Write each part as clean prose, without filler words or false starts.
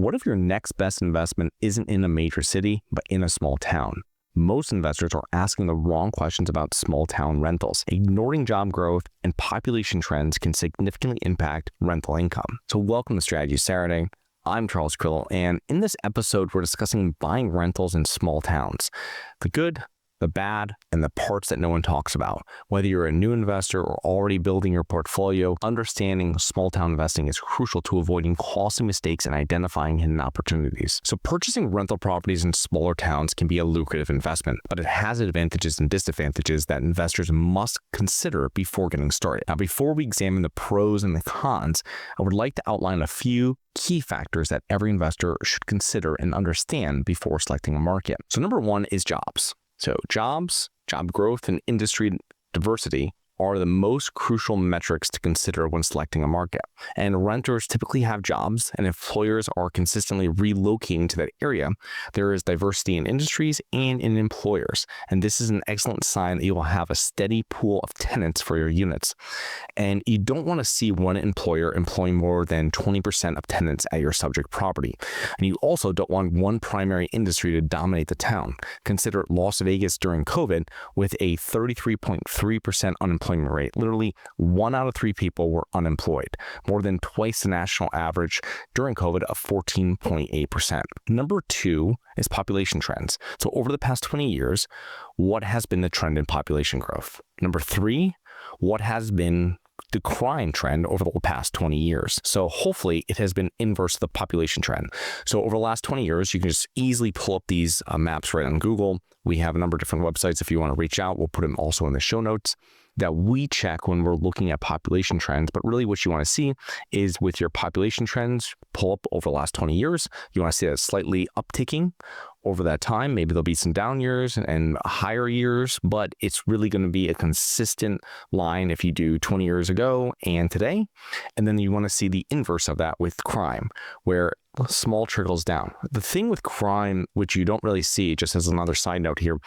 What if your next best investment isn't in a major city, but in a small town? Most investors are asking the wrong questions about small town rentals. Ignoring job growth and population trends can significantly impact rental income. So welcome to Strategy Saturday. I'm Charles Carillo, and in this episode, we're discussing buying rentals in small towns. The good, the bad, and the parts that no one talks about. Whether you're a new investor or already building your portfolio, understanding small town investing is crucial to avoiding costly mistakes and identifying hidden opportunities. So purchasing rental properties in smaller towns can be a lucrative investment, but it has advantages and disadvantages that investors must consider before getting started. Now, before we examine the pros and the cons, I would like to outline a few key factors that every investor should consider and understand before selecting a market. So number one is jobs. So jobs, job growth, and industry diversity are the most crucial metrics to consider when selecting a market. And renters typically have jobs, and employers are consistently relocating to that area. There is diversity in industries and in employers, and this is an excellent sign that you will have a steady pool of tenants for your units. And you don't want to see one employer employing more than 20% of tenants at your subject property. And you also don't want one primary industry to dominate the town. Consider Las Vegas during COVID with a 33.3% unemployment rate. Literally 1 out of 3 people were unemployed, more than twice the national average during COVID of 14.8%. Number 2 is population trends. So over the past 20 years, what has been the trend in population growth? Number 3, what has been the crime trend over the past 20 years? So hopefully it has been inverse to the population trend. So over the last 20 years, you can just easily pull up these maps right on Google. We have a number of different websites. If you want to reach out, we'll put them also in the show notes that we check when we're looking at population trends. But really what you want to see is with your population trends, pull up over the last 20 years, you want to see that slightly upticking over that time. Maybe there'll be some down years and higher years, but it's really going to be a consistent line if you do 20 years ago and today. And then you want to see the inverse of that with crime, where small trickles down. The thing with crime, which you don't really see, just as another side note here,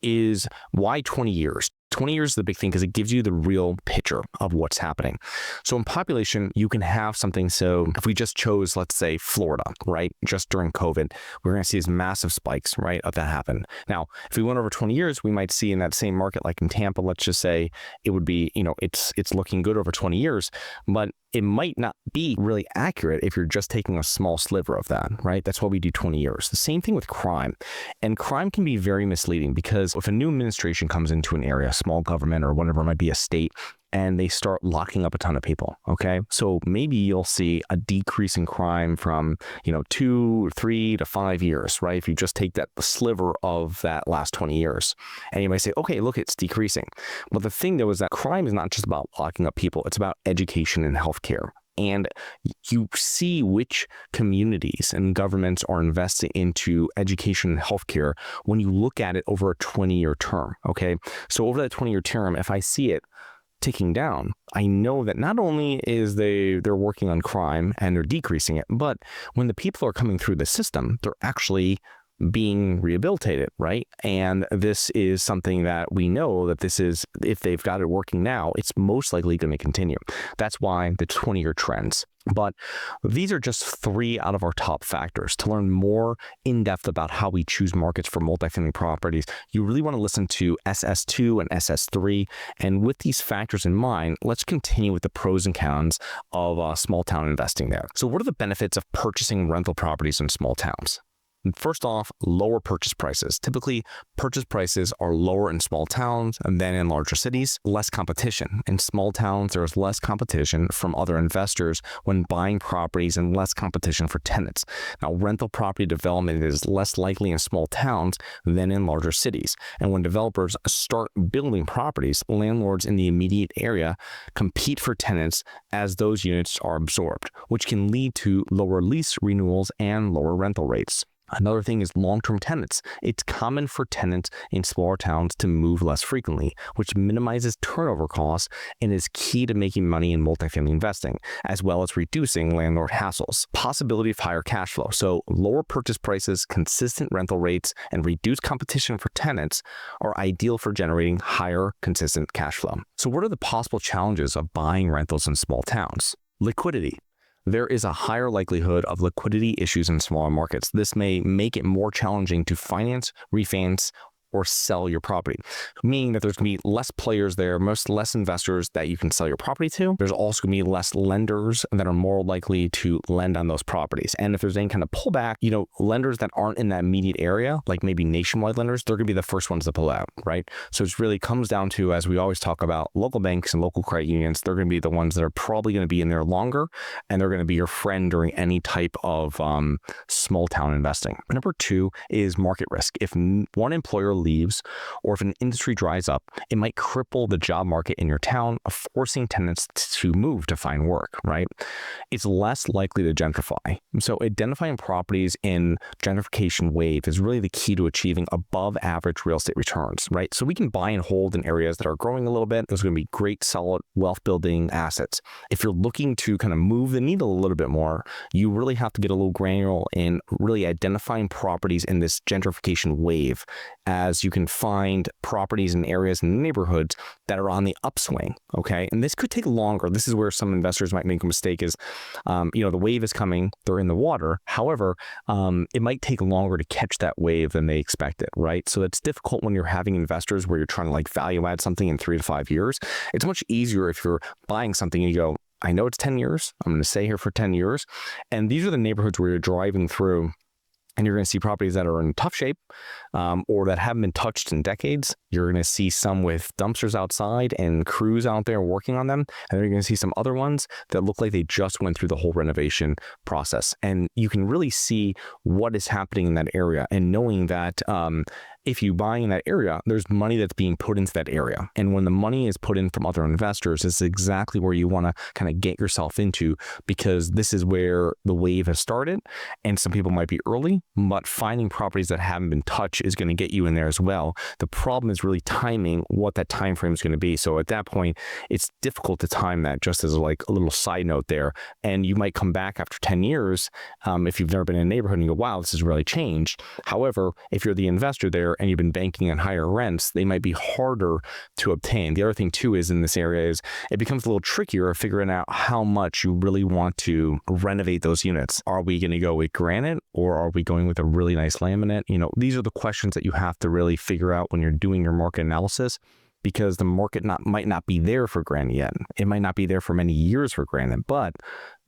is why 20 years? 20 years is the big thing because it gives you the real picture of what's happening. So in population, you can have something. So if we just chose, let's say, Florida, right? Just during COVID, we're going to see these massive spikes, right, of that happen. Now, if we went over 20 years, we might see in that same market, like in Tampa, let's just say it would be, it's looking good over 20 years, but it might not be really accurate if you're just taking a small sliver of that, right? That's why we do 20 years. The same thing with crime. And crime can be very misleading because if a new administration comes into an area, small government or whatever it might be, a state, and they start locking up a ton of people, okay? So maybe you'll see a decrease in crime from, 2, 3 to 5 years, right? If you just take that sliver of that last 20 years. And you might say, okay, look, it's decreasing. But the thing though is that crime is not just about locking up people, it's about education and healthcare. And you see which communities and governments are investing into education and healthcare when you look at it over a 20-year term, okay? So over that 20-year term, if I see it ticking down, I know that not only is they're working on crime and they're decreasing it, but when the people are coming through the system, they're actually being rehabilitated, right? And this is something that we know that this is, if they've got it working now, it's most likely going to continue. That's why the 20-year trends. But these are just 3 out of our top factors. To learn more in depth about how we choose markets for multifamily properties, you really want to listen to SS2 and SS3. And with these factors in mind, let's continue with the pros and cons of small town investing there. So what are the benefits of purchasing rental properties in small towns? First off, lower purchase prices. Typically, purchase prices are lower in small towns than in larger cities. Less competition. In small towns, there is less competition from other investors when buying properties and less competition for tenants. Now, rental property development is less likely in small towns than in larger cities. And when developers start building properties, landlords in the immediate area compete for tenants as those units are absorbed, which can lead to lower lease renewals and lower rental rates. Another thing is long-term tenants. It's common for tenants in smaller towns to move less frequently, which minimizes turnover costs and is key to making money in multifamily investing, as well as reducing landlord hassles. Possibility of higher cash flow. So lower purchase prices, consistent rental rates, and reduced competition for tenants are ideal for generating higher, consistent cash flow. So what are the possible challenges of buying rentals in small towns? Liquidity. there is a higher likelihood of liquidity issues in smaller markets. This may make it more challenging to finance, refinance, or sell your property, meaning that there's going to be less players there, less investors that you can sell your property to. There's also going to be less lenders that are more likely to lend on those properties. And if there's any kind of pullback, lenders that aren't in that immediate area, like maybe nationwide lenders, they're going to be the first ones to pull out, right? So it really comes down to, as we always talk about, local banks and local credit unions, they're going to be the ones that are probably going to be in there longer, and they're going to be your friend during any type of small town investing. Number 2 is market risk. If one employer leaves, or if an industry dries up, it might cripple the job market in your town, forcing tenants to move to find work, right? It's less likely to gentrify. So identifying properties in gentrification wave is really the key to achieving above average real estate returns, right? So we can buy and hold in areas that are growing a little bit. Those are going to be great, solid wealth building assets. If you're looking to kind of move the needle a little bit more, you really have to get a little granular in really identifying properties in this gentrification wave, as you can find properties in areas and neighborhoods that are on the upswing, okay? And this could take longer. This is where some investors might make a mistake is, the wave is coming, they're in the water. However, it might take longer to catch that wave than they expected, right? So it's difficult when you're having investors where you're trying to value add something in 3 to 5 years. It's much easier if you're buying something and you go, I know it's 10 years. I'm going to stay here for 10 years. And these are the neighborhoods where you're driving through and you're going to see properties that are in tough shape or that haven't been touched in decades. You're going to see some with dumpsters outside and crews out there working on them. And then you're going to see some other ones that look like they just went through the whole renovation process. And you can really see what is happening in that area, and knowing that if you buy in that area, there's money that's being put into that area. And when the money is put in from other investors, it's exactly where you want to kind of get yourself into, because this is where the wave has started. And some people might be early, but finding properties that haven't been touched is going to get you in there as well. The problem is really timing what that time frame is going to be. So at that point, it's difficult to time that, just as a little side note there. And you might come back after 10 years if you've never been in a neighborhood and you go, wow, this has really changed. However, if you're the investor there and you've been banking on higher rents, they might be harder to obtain. The other thing too is in this area is it becomes a little trickier of figuring out how much you really want to renovate those units. Are we going to go with granite, or are we going with a really nice laminate? These are the questions that you have to really figure out when you're doing your market analysis, because the market might not be there for granite yet. It might not be there for many years for granite, but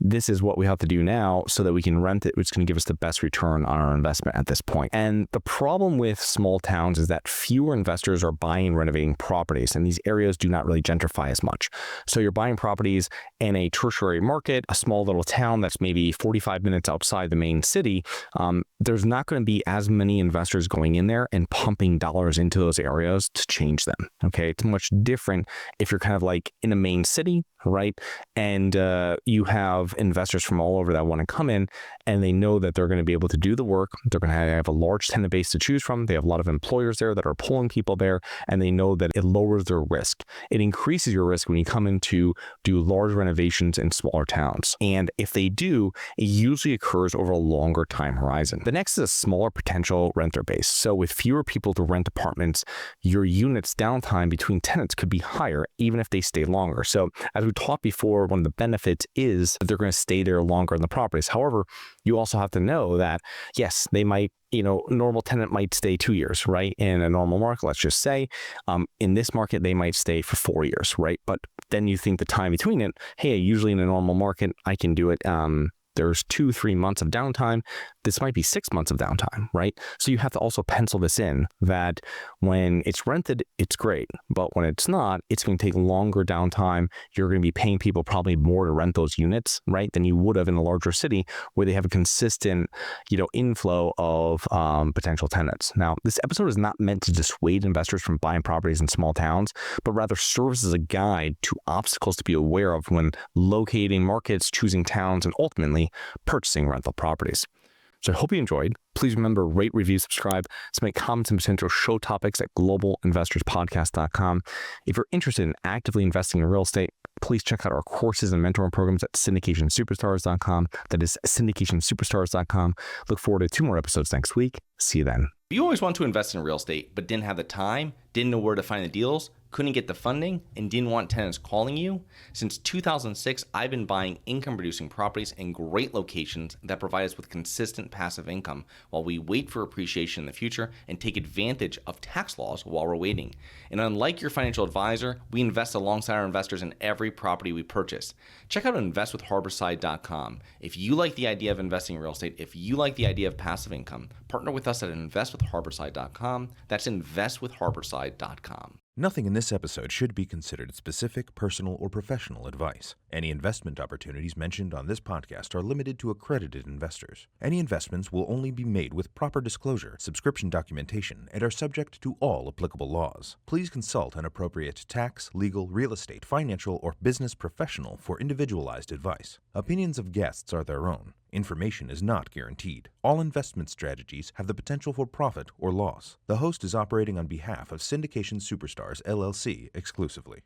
this is what we have to do now so that we can rent it, which is going to give us the best return on our investment at this point. And the problem with small towns is that fewer investors are buying and renovating properties, and these areas do not really gentrify as much. So you're buying properties in a tertiary market, a small little town that's maybe 45 minutes outside the main city. There's not going to be as many investors going in there and pumping dollars into those areas to change them. Okay, it's much different if you're kind of in a main city, right? And you have investors from all over that want to come in, and they know that they're going to be able to do the work. They're going to have a large tenant base to choose from. They have a lot of employers there that are pulling people there, and they know that it lowers their risk. It increases your risk when you come in to do large renovations in smaller towns. And if they do, it usually occurs over a longer time horizon. The next is a smaller potential renter base. So with fewer people to rent apartments, your unit's downtime between tenants could be higher, even if they stay longer. So as we talked before, one of the benefits is that they're going to stay there longer in the properties. However, you also have to know that, yes, they might, normal tenant might stay 2 years, right? In a normal market, let's just say, in this market, they might stay for 4 years, right? But then you think the time between it, hey, usually in a normal market, I can do it. There's 2-3 months of downtime. This might be 6 months of downtime, right? So you have to also pencil this in, that when it's rented, it's great. But when it's not, it's going to take longer downtime. You're going to be paying people probably more to rent those units, right, than you would have in a larger city where they have a consistent, inflow of potential tenants. Now, this episode is not meant to dissuade investors from buying properties in small towns, but rather serves as a guide to obstacles to be aware of when locating markets, choosing towns, and ultimately purchasing rental properties. So I hope you enjoyed. Please remember, rate, review, subscribe, submit comments and potential show topics at globalinvestorspodcast.com. If you're interested in actively investing in real estate, please check out our courses and mentoring programs at syndicationsuperstars.com. That is syndicationsuperstars.com. Look forward to 2 more episodes next week. See you then. You always want to invest in real estate, but didn't have the time, Didn't know where to find the deals? Couldn't get the funding? And didn't want tenants calling you? Since 2006, I've been buying income-producing properties in great locations that provide us with consistent passive income while we wait for appreciation in the future and take advantage of tax laws while we're waiting. And unlike your financial advisor, we invest alongside our investors in every property we purchase. Check out investwithharborside.com. If you like the idea of investing in real estate, if you like the idea of passive income, partner with us at investwithharborside.com. That's investwithharborside.com. Nothing in this episode should be considered specific, personal, or professional advice. Any investment opportunities mentioned on this podcast are limited to accredited investors. Any investments will only be made with proper disclosure, subscription documentation, and are subject to all applicable laws. Please consult an appropriate tax, legal, real estate, financial, or business professional for individualized advice. Opinions of guests are their own. Information is not guaranteed. All investment strategies have the potential for profit or loss. The host is operating on behalf of Syndication Superstars LLC exclusively.